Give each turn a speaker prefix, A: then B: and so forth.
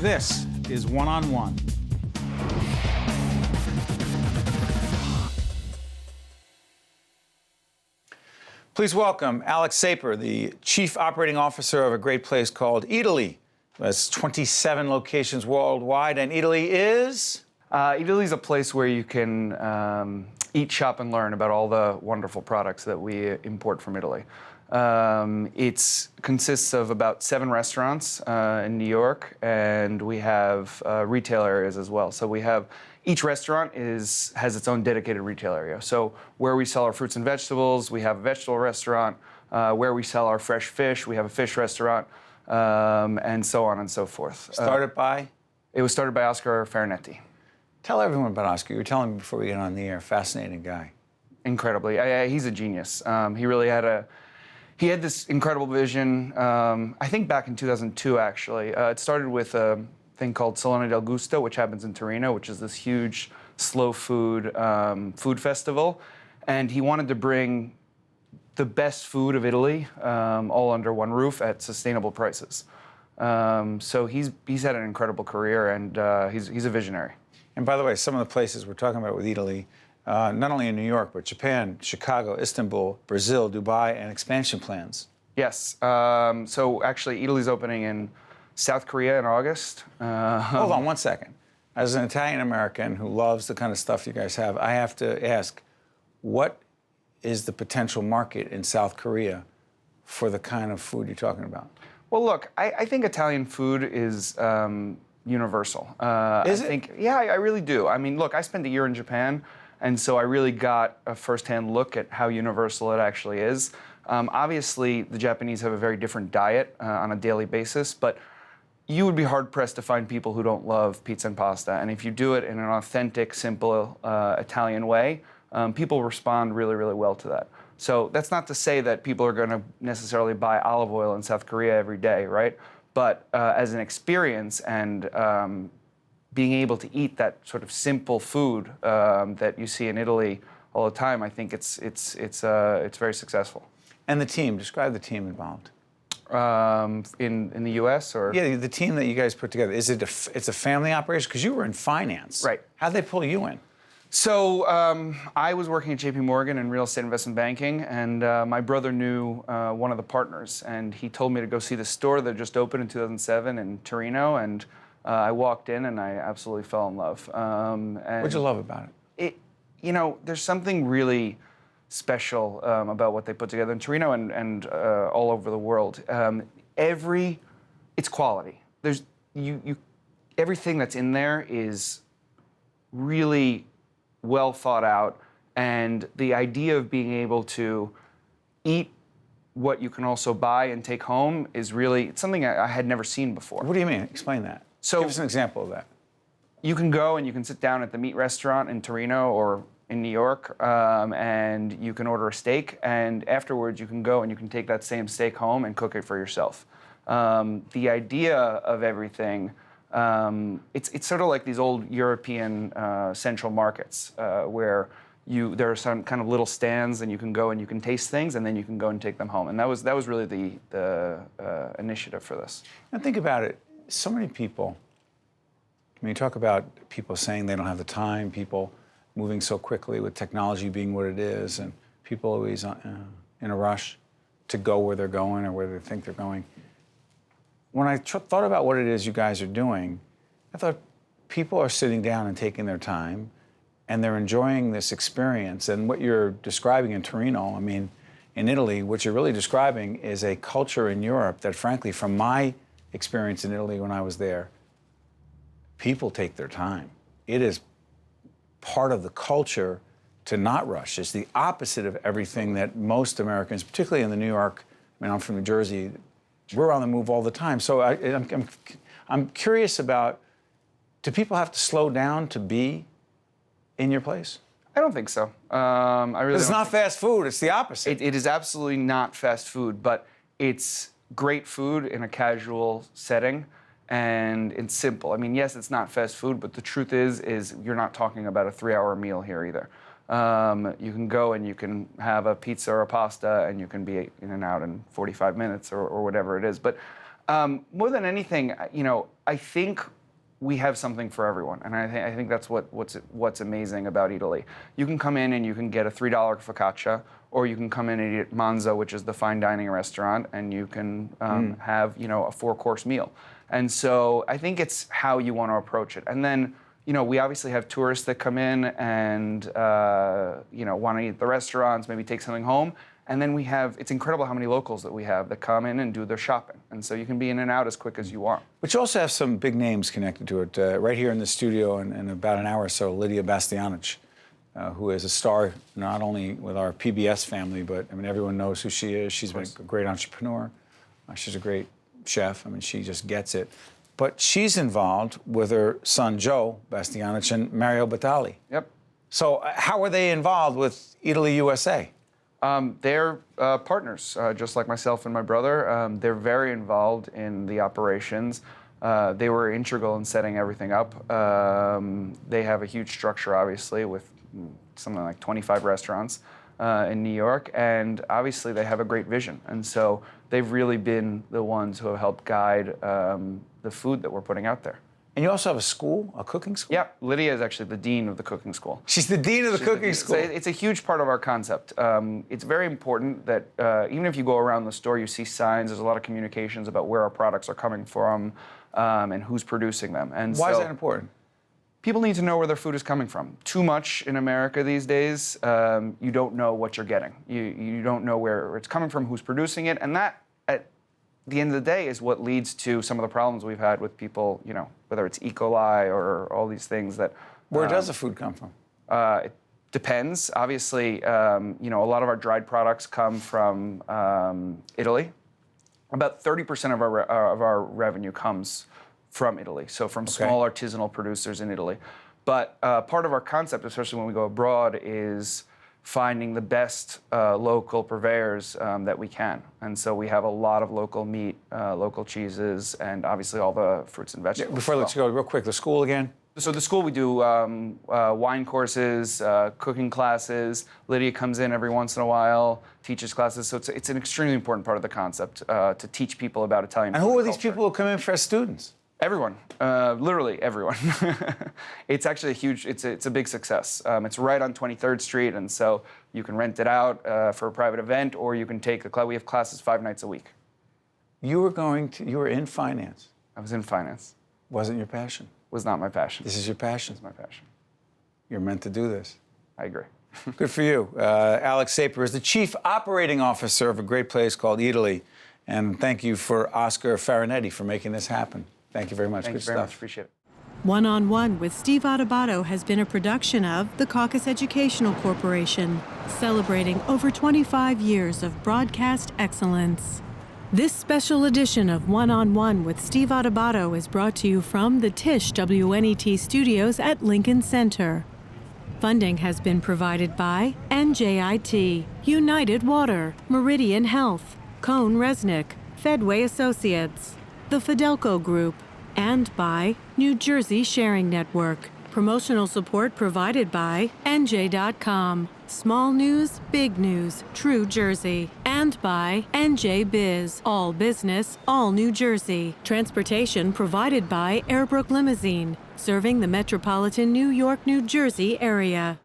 A: This is One on One. Please welcome Alex Saper, the Chief Operating Officer of a great place called Eataly. It has 27 locations worldwide, and Eataly is?
B: Eataly is a place where you can eat, shop, and learn about all the wonderful products that we import from Italy. It consists of about 7 restaurants in New York, and we have retail areas as well. So we have, each restaurant has its own dedicated retail area. So where we sell our fruits and vegetables, we have a vegetable restaurant. Where we sell our fresh fish, we have a fish restaurant, and so on and so forth.
A: Started by?
B: It was started by Oscar Farinetti.
A: Tell everyone about Oscar. You were telling me before we get on the air. Fascinating guy.
B: Incredibly. He's a genius. He really had this incredible vision, I think back in 2002, actually. It started with a thing called Salone del Gusto, which happens in Torino, which is this huge slow food festival. And he wanted to bring the best food of Italy all under one roof at sustainable prices. So he's had an incredible career, and he's a visionary.
A: And by the way, some of the places we're talking about with Eataly, not only in New York, but Japan, Chicago, Istanbul, Brazil, Dubai, and expansion plans.
B: Yes. So actually, Eataly's opening in South Korea in August.
A: Hold on one second. As an Italian-American who loves the kind of stuff you guys have, I have to ask, what is the potential market in South Korea for the kind of food you're talking about?
B: Well, look, I think Italian food is universal.
A: Is it?
B: Yeah, I really do. I mean, look, I spent a year in Japan, and so I really got a firsthand look at how universal it actually is. Obviously, the Japanese have a very different diet on a daily basis, but you would be hard-pressed to find people who don't love pizza and pasta. And if you do it in an authentic, simple Italian way, people respond really, really well to that. So that's not to say that people are going to necessarily buy olive oil in South Korea every day, right? But as an experience and being able to eat that sort of simple food that you see in Italy all the time, I think it's very successful.
A: And the team, describe the team involved.
B: In the U.S. or?
A: Yeah, the team that you guys put together. It's a family operation? Because you were in finance.
B: Right.
A: How'd they pull you in?
B: So I was working at J.P. Morgan in real estate investment banking, and my brother knew one of the partners, and he told me to go see the store that just opened in 2007 in Torino, and I walked in and I absolutely fell in love.
A: What'd you love about it?
B: There's something really special about what they put together in Torino and all over the world. It's quality. Everything that's in there is really well thought out, and the idea of being able to eat what you can also buy and take home is really, it's something I had never seen before.
A: What do you mean? Explain that.
B: So
A: give us an example of that.
B: You can go and you can sit down at the meat restaurant in Torino or in New York, and you can order a steak, and afterwards you can go and you can take that same steak home and cook it for yourself. The idea of everything, it's sort of like these old European central markets where there are some kind of little stands, and you can go and you can taste things, and then you can go and take them home. And that was really the initiative for this.
A: And think about it. So many people. I mean, you talk about people saying they don't have the time, people moving so quickly with technology being what it is, and people always in a rush to go where they're going or where they think they're going. When I thought about what it is you guys are doing, I thought people are sitting down and taking their time, and they're enjoying this experience. And what you're describing in Torino, I mean, in Italy, what you're really describing is a culture in Europe that, frankly, from my experience in Italy when I was there, people take their time. It is part of the culture to not rush. It's the opposite of everything that most Americans, particularly in the New York, I mean, I'm from New Jersey, we're on the move all the time. So I'm curious about, do people have to slow down to be in your place?
B: I don't think so.
A: It's not fast food, it's the opposite.
B: It is absolutely not fast food, but it's great food in a casual setting, and it's simple. I mean, yes, it's not fast food, but the truth is you're not talking about a 3-hour meal here either. You can go and you can have a pizza or a pasta, and you can be in and out in 45 minutes or whatever it is. But More than anything, I think we have something for everyone, and I think that's what's amazing about Eataly. You can come in and you can get a $3 focaccia, or you can come in and eat at Manzo, which is the fine dining restaurant, and you can have a 4-course meal. And so I think it's how you want to approach it. And then we obviously have tourists that come in and want to eat at the restaurants, maybe take something home. And then it's incredible how many locals that we have that come in and do their shopping. And so you can be in and out as quick as you want.
A: But you also have some big names connected to it. Right here in the studio in about an hour or so, Lydia Bastianich, who is a star not only with our PBS family, but everyone knows who she is. She's been a great entrepreneur. She's a great chef. She just gets it. But she's involved with her son, Joe Bastianich, and Mario Batali.
B: Yep.
A: So how are they involved with Eataly USA?
B: They're partners, just like myself and my brother. They're very involved in the operations. They were integral in setting everything up. They have a huge structure, obviously, with something like 25 restaurants in New York, and obviously they have a great vision. And so they've really been the ones who have helped guide the food that we're putting out there.
A: And you also have a school, a cooking school?
B: Yeah, Lydia is actually the dean of the cooking school.
A: She's the dean of the cooking school.
B: It's a huge part of our concept. It's very important that even if you go around the store, you see signs, there's a lot of communications about where our products are coming from and who's producing them. And
A: why is that important?
B: People need to know where their food is coming from. Too much in America these days, you don't know what you're getting. You don't know where it's coming from, who's producing it, and that, at the end of the day, is what leads to some of the problems we've had with people, whether it's E. coli or all these things that...
A: Where does the food come from?
B: It depends. Obviously, a lot of our dried products come from Italy. About 30% of our revenue comes from Italy, so from small artisanal producers in Italy. But part of our concept, especially when we go abroad, is finding the best local purveyors that we can. And so we have a lot of local meat, local cheeses, and obviously all the fruits and vegetables.
A: Before I let you go, real quick, the school again?
B: So the school, we do wine courses, cooking classes. Lydia comes in every once in a while, teaches classes. So it's an extremely important part of the concept to teach people about Italian food.
A: And who are these people who come in for as students?
B: Everyone, literally everyone. It's actually it's a big success. It's right on 23rd Street, and so you can rent it out for a private event, or you can take the class. We have classes 5 nights a week.
A: You were in finance.
B: I was in finance.
A: Wasn't your passion?
B: Was not my passion.
A: This is your passion.
B: It's my passion.
A: You're meant to do this.
B: I agree.
A: Good for you. Alex Saper is the Chief Operating Officer of a great place called Eataly. And thank you for Oscar Farinetti for making this happen. Thank you very much.
B: Thank
A: Good
B: you very
A: stuff.
B: much. Appreciate it.
C: One-on-One with Steve Adubato has been a production of the Caucus Educational Corporation, celebrating over 25 years of broadcast excellence. This special edition of One-on-One with Steve Adubato is brought to you from the Tisch WNET studios at Lincoln Center. Funding has been provided by NJIT, United Water, Meridian Health, Cone Resnick, Fedway Associates, the Fidelco Group, and by New Jersey Sharing Network. Promotional support provided by NJ.com. Small news, big news, true Jersey. And by NJ Biz, all business, all New Jersey. Transportation provided by Airbrook Limousine, serving the metropolitan New York, New Jersey area.